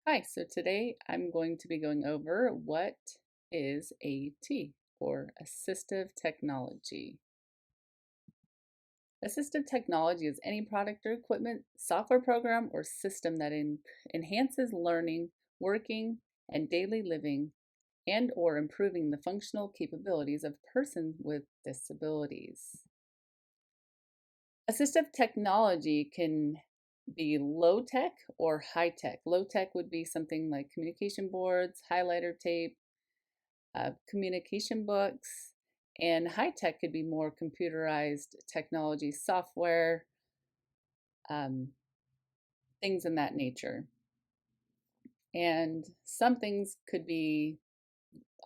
Hi, so today I'm going to be going over what is AT or assistive technology. Assistive technology is any product or equipment, software program, or system that enhances learning, working, and daily living and or improving the functional capabilities of persons with disabilities. Assistive technology can be low tech or high tech. Low tech would be something like communication boards, highlighter tape, communication books, and high tech could be more computerized technology, software, um, things in that nature. And some things could be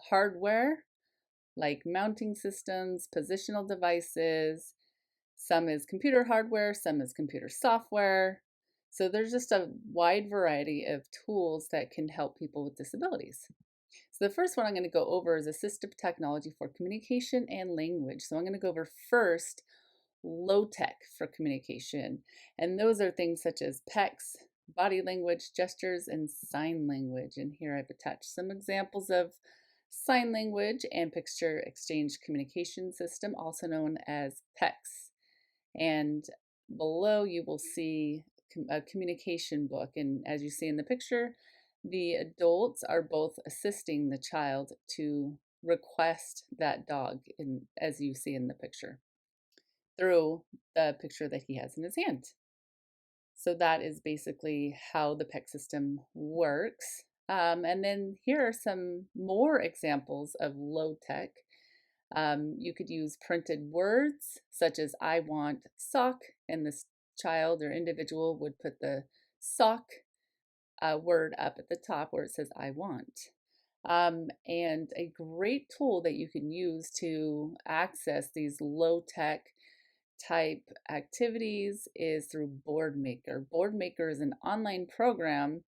hardware, like mounting systems, positional devices. Some is computer hardware, some is computer software. So there's just a wide variety of tools that can help people with disabilities. So the first one I'm going to go over is assistive technology for communication and language. So I'm going to go over first low tech for communication. And those are things such as PECs, body language, gestures, and sign language. And here I've attached some examples of sign language and picture exchange communication system, also known as PECs. And below you will see a communication book. And as you see in the picture, the adults are both assisting the child to request that dog, as you see in the picture, through the picture that he has in his hand. So that is basically how the PEC system works. And then here are some more examples of low tech. You could use printed words such as I want sock, and this child or individual would put the sock word up at the top where it says I want. And a great tool that you can use to access these low tech type activities is through BoardMaker. BoardMaker is an online program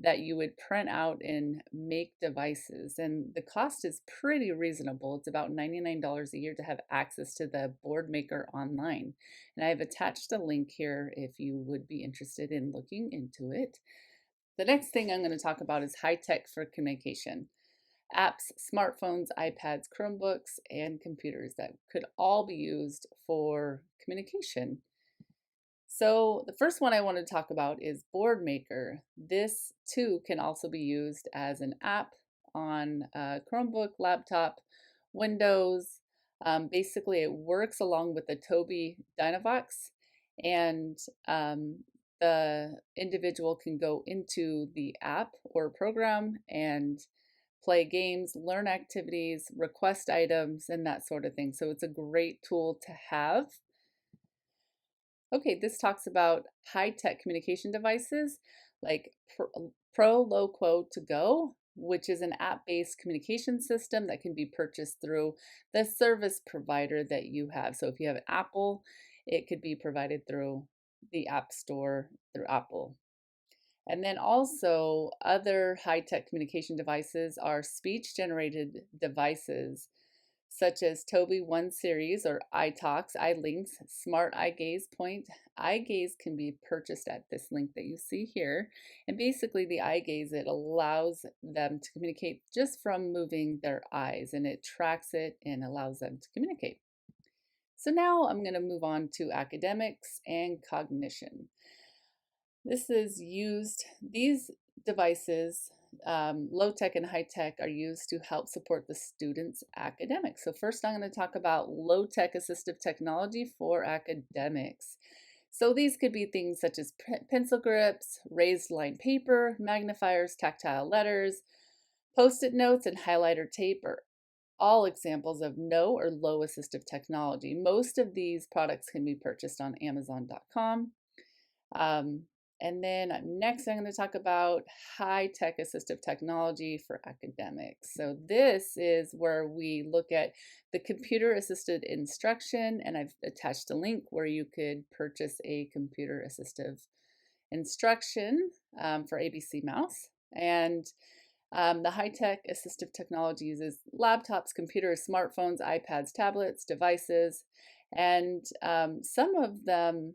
that you would print out and make devices, and the cost is pretty reasonable. It's about $99 a year to have access to the BoardMaker online, and I've attached a link here if you would be interested in looking into it. The next thing I'm going to talk about is high tech for communication. Apps, smartphones, iPads, Chromebooks, and computers that could all be used for communication. So the first one I want to talk about is BoardMaker. This too can also be used as an app on a Chromebook, laptop, Windows. Basically, it works along with the Tobii Dynavox, and the individual can go into the app or program and play games, learn activities, request items, and that sort of thing. So it's a great tool to have. Okay, this talks about high-tech communication devices like Pro Low Quo to Go, which is an app-based communication system that can be purchased through the service provider that you have. So if you have an Apple, it could be provided through the App Store through Apple. And then also other high-tech communication devices are speech-generated devices such as Tobii One Series or iTalks, iLinks, Smart Eye Gaze Point. Eye Gaze can be purchased at this link that you see here. And basically the eye gaze, it allows them to communicate just from moving their eyes, and it tracks it and allows them to communicate. So now I'm going to move on to academics and cognition. These devices, low tech and high tech, are used to help support the student's academics. So first I'm going to talk about low tech assistive technology for academics. So these could be things such as pencil grips, raised line paper, magnifiers, tactile letters, post-it notes, and highlighter tape are all examples of no or low assistive technology. Most of these products can be purchased on Amazon.com. And then next, I'm going to talk about high-tech assistive technology for academics. So this is where we look at the computer-assisted instruction, and I've attached a link where you could purchase a computer-assistive instruction for ABC Mouse. And the high-tech assistive technology uses laptops, computers, smartphones, iPads, tablets, devices, and some of them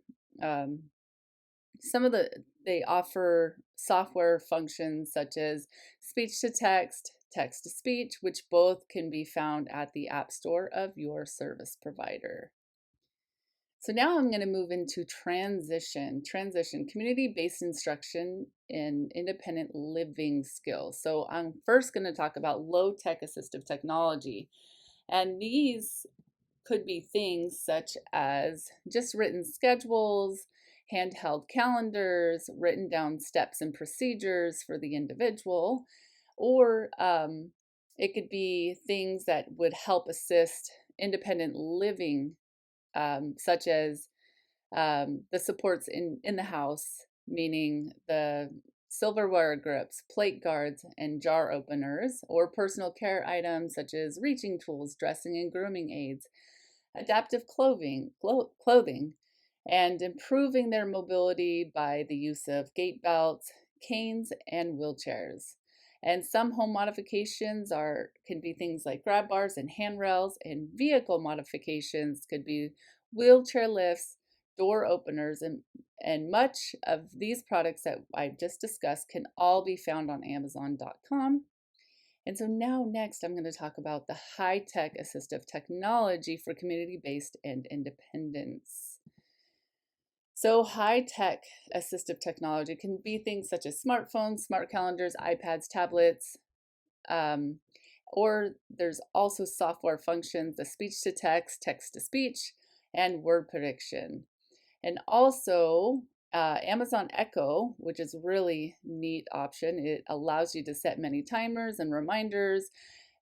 Some of they offer software functions such as speech to text, text to speech, which both can be found at the App Store of your service provider. So now I'm going to move into transition, community-based instruction in independent living skills. So I'm first going to talk about low-tech assistive technology. And these could be things such as just written schedules, handheld calendars, written down steps and procedures for the individual, or it could be things that would help assist independent living, such as the supports in the house, meaning the silverware grips, plate guards, and jar openers, or personal care items such as reaching tools, dressing and grooming aids, adaptive clothing, and improving their mobility by the use of gait belts, canes, and wheelchairs. And some home modifications can be things like grab bars and handrails, and vehicle modifications could be wheelchair lifts, door openers, and much of these products that I've just discussed can all be found on Amazon.com. And so now next I'm going to talk about the high-tech assistive technology for community-based and independence. So high-tech assistive technology can be things such as smartphones, smart calendars, iPads, tablets, um, or there's also software functions, the speech to text, text to speech, and word prediction. And also Amazon Echo, which is a really neat option. It allows you to set many timers and reminders,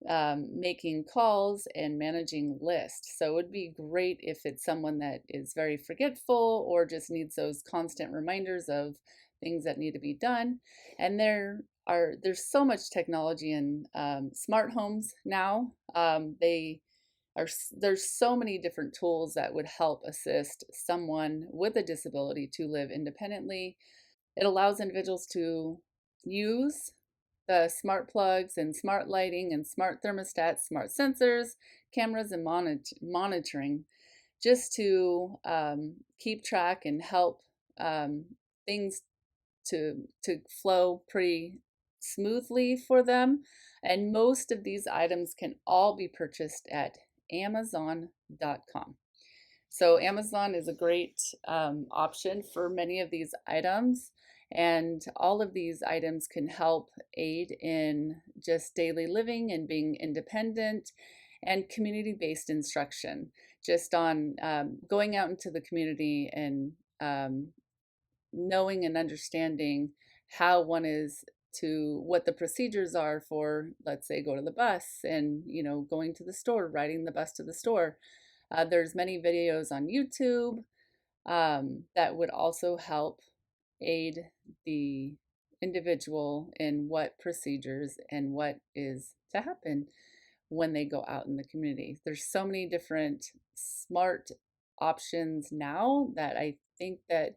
making calls and managing lists. So it would be great if it's someone that is very forgetful or just needs those constant reminders of things that need to be done. And there's so much technology in smart homes now. There's so many different tools that would help assist someone with a disability to live independently. It allows individuals to use the smart plugs and smart lighting and smart thermostats, smart sensors, cameras, and monitoring just to keep track and help things to flow pretty smoothly for them. And most of these items can all be purchased at Amazon.com. So Amazon is a great option for many of these items, and all of these items can help aid in just daily living and being independent and community-based instruction, just on going out into the community and knowing and understanding how one is to what the procedures are for, let's say, go to the bus and going to the store, riding the bus to the store. There's many videos on YouTube that would also help aid the individual in what procedures and what is to happen when they go out in the community. There's so many different smart options now that I think that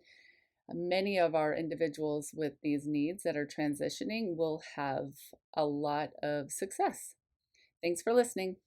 many of our individuals with these needs that are transitioning will have a lot of success. Thanks for listening.